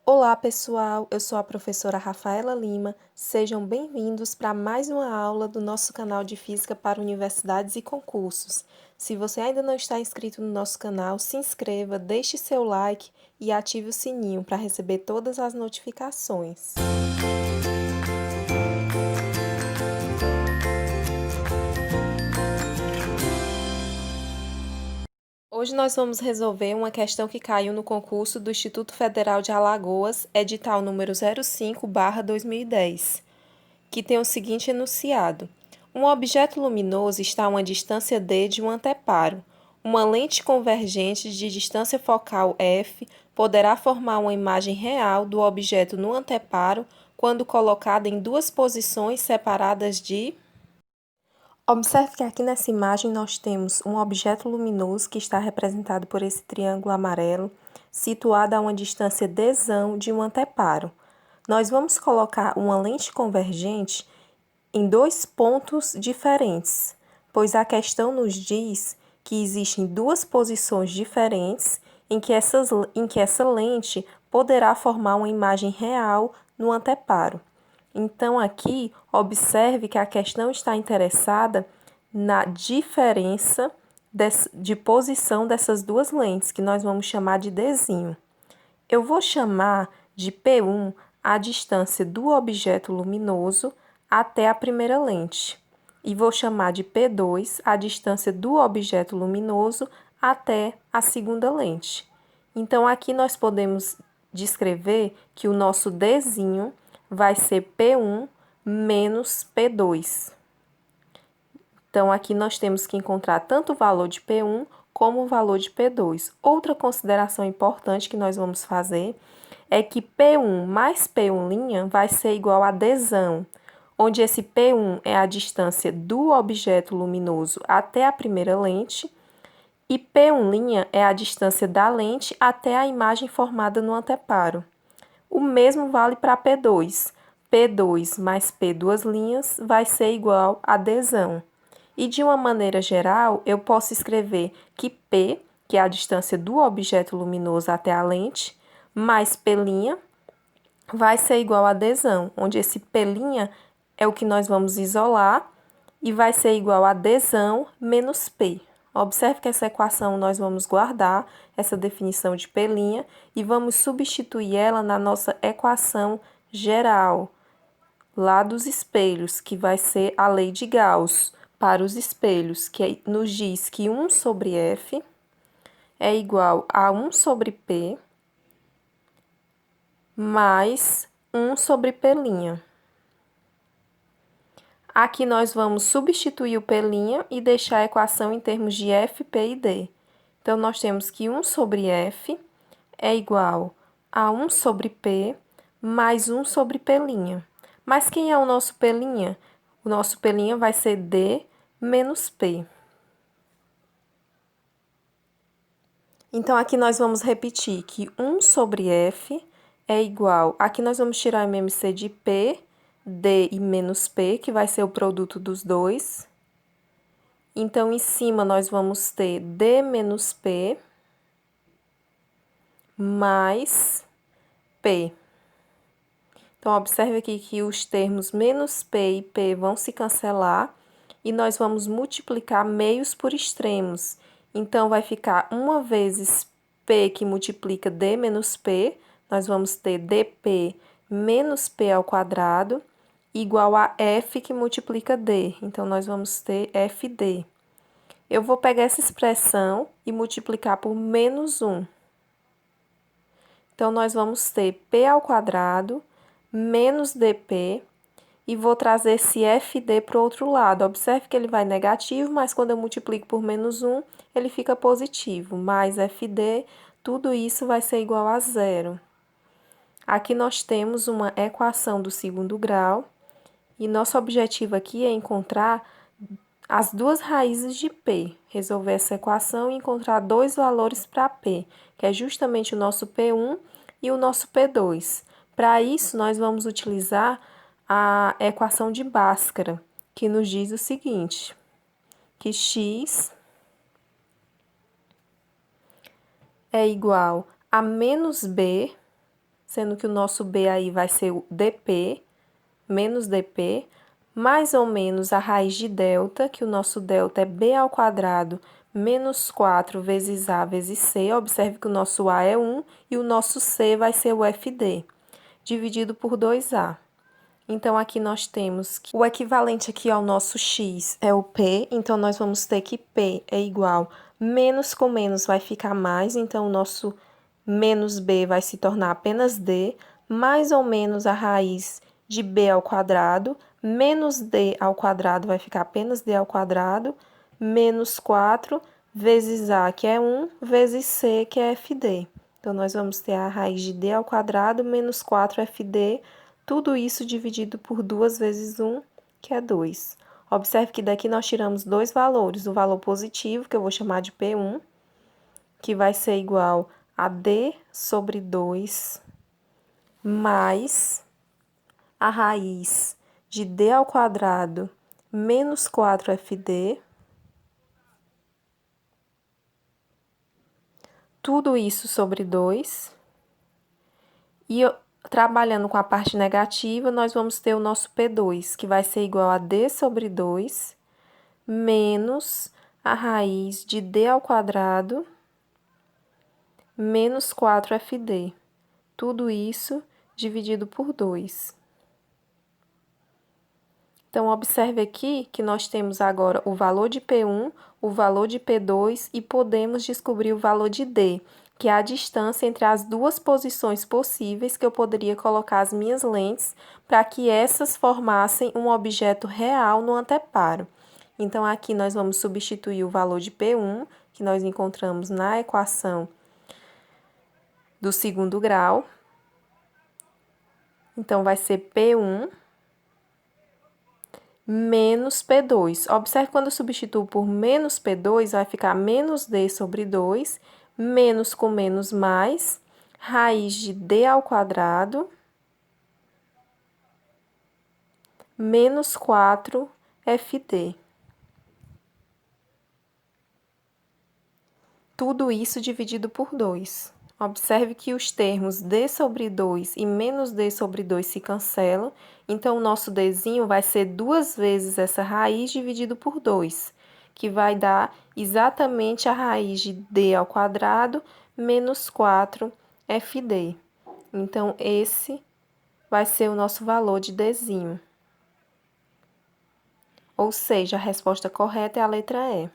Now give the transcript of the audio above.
Olá, pessoal! Eu sou a professora Rafaela Lima. Sejam bem-vindos para mais uma aula do nosso canal de Física para Universidades e Concursos. Se você ainda não está inscrito no nosso canal, se inscreva, deixe seu like e ative o sininho para receber todas as notificações. Hoje nós vamos resolver uma questão que caiu no concurso do Instituto Federal de Alagoas, edital número 05/2010, que tem o seguinte enunciado: um objeto luminoso está a uma distância d de um anteparo. Uma lente convergente de distância focal f poderá formar uma imagem real do objeto no anteparo quando colocada em duas posições separadas de... Observe que aqui nessa imagem nós temos um objeto luminoso que está representado por esse triângulo amarelo, situado a uma distância dzão de um anteparo. Nós vamos colocar uma lente convergente em dois pontos diferentes, pois a questão nos diz que existem duas posições diferentes em que essa lente poderá formar uma imagem real no anteparo. Então, aqui, observe que a questão está interessada na diferença de posição dessas duas lentes, que nós vamos chamar de Dzinho. Eu vou chamar de P1 a distância do objeto luminoso até a primeira lente, e vou chamar de P2 a distância do objeto luminoso até a segunda lente. Então, aqui nós podemos descrever que o nosso Dzinho vai ser P1 menos P2. Então, aqui nós temos que encontrar tanto o valor de P1 como o valor de P2. Outra consideração importante que nós vamos fazer é que P1 mais P1' vai ser igual a Dzão, onde esse P1 é a distância do objeto luminoso até a primeira lente, e P1' é a distância da lente até a imagem formada no anteparo. O mesmo vale para P2. P2 mais P2' vai ser igual a Dzão. E de uma maneira geral, eu posso escrever que P, que é a distância do objeto luminoso até a lente, mais P' vai ser igual a Dzão, onde esse P' é o que nós vamos isolar e vai ser igual a Dzão menos P. Observe que essa equação nós vamos guardar, essa definição de P' e vamos substituir ela na nossa equação geral, lá dos espelhos, que vai ser a lei de Gauss para os espelhos, que nos diz que 1 sobre F é igual a 1 sobre P mais 1 sobre P'. Aqui nós vamos substituir o P' e deixar a equação em termos de F, P e D. Então, nós temos que 1 sobre F é igual a 1 sobre P mais 1 sobre P'. Mas quem é o nosso P'? O nosso P' vai ser D menos P. Então, aqui nós vamos repetir que 1 sobre F é igual... Aqui nós vamos tirar MMC de P, D e menos P, que vai ser o produto dos dois. Então, em cima nós vamos ter D menos P mais P. Então, observe aqui que os termos menos P e P vão se cancelar e nós vamos multiplicar meios por extremos. Então, vai ficar 1 vezes P que multiplica D menos P, nós vamos ter dP menos P ao quadrado, igual a F que multiplica D. Então, nós vamos ter FD. Eu vou pegar essa expressão e multiplicar por menos 1. Então, nós vamos ter P ao quadrado menos dP, e vou trazer esse FD para o outro lado. Observe que ele vai negativo, mas quando eu multiplico por menos 1, ele fica positivo. Mais FD, tudo isso vai ser igual a zero. Aqui nós temos uma equação do segundo grau, e nosso objetivo aqui é encontrar as duas raízes de P, resolver essa equação e encontrar dois valores para P, que é justamente o nosso P1 e o nosso P2. Para isso, nós vamos utilizar a equação de Bhaskara, que nos diz o seguinte, que x é igual a menos b sendo que o nosso b aí vai ser o dp, menos dp, mais ou menos a raiz de delta, que o nosso delta é b ao quadrado menos 4 vezes a vezes c. Observe que o nosso a é 1 e o nosso c vai ser o fd, dividido por 2a. Então, aqui nós temos que o equivalente aqui ao nosso x é o p, então nós vamos ter que p é igual, menos com menos vai ficar mais, então o nosso menos b vai se tornar apenas d, mais ou menos a raiz de b ao quadrado, menos d ao quadrado vai ficar apenas d ao quadrado, menos 4 vezes a, que é 1, vezes c, que é fd. Então, nós vamos ter a raiz de d ao quadrado menos 4fd, tudo isso dividido por 2 vezes 1, que é 2. Observe que daqui nós tiramos dois valores, o valor positivo, que eu vou chamar de P1, que vai ser igual a D sobre 2, mais a raiz de D ao quadrado menos 4fd, tudo isso sobre 2, e trabalhando com a parte negativa, nós vamos ter o nosso P2, que vai ser igual a D sobre 2, menos a raiz de D ao quadrado, menos 4fd. Tudo isso dividido por 2. Então, observe aqui que nós temos agora o valor de P1, o valor de P2 e podemos descobrir o valor de D, que é a distância entre as duas posições possíveis que eu poderia colocar as minhas lentes para que essas formassem um objeto real no anteparo. Então, aqui nós vamos substituir o valor de P1, que nós encontramos na equação do segundo grau. Então, vai ser P1 menos P2. Observe quando eu substituo por menos P2, vai ficar menos D sobre 2, menos com menos mais, raiz de D ao quadrado, menos 4fd. Tudo isso dividido por 2. Observe que os termos D sobre 2 e menos D sobre 2 se cancelam, então o nosso Dzinho vai ser 2 vezes essa raiz dividido por 2, que vai dar exatamente a raiz de D ao quadrado menos 4fd. Então, esse vai ser o nosso valor de Dzinho. Ou seja, a resposta correta é a letra E.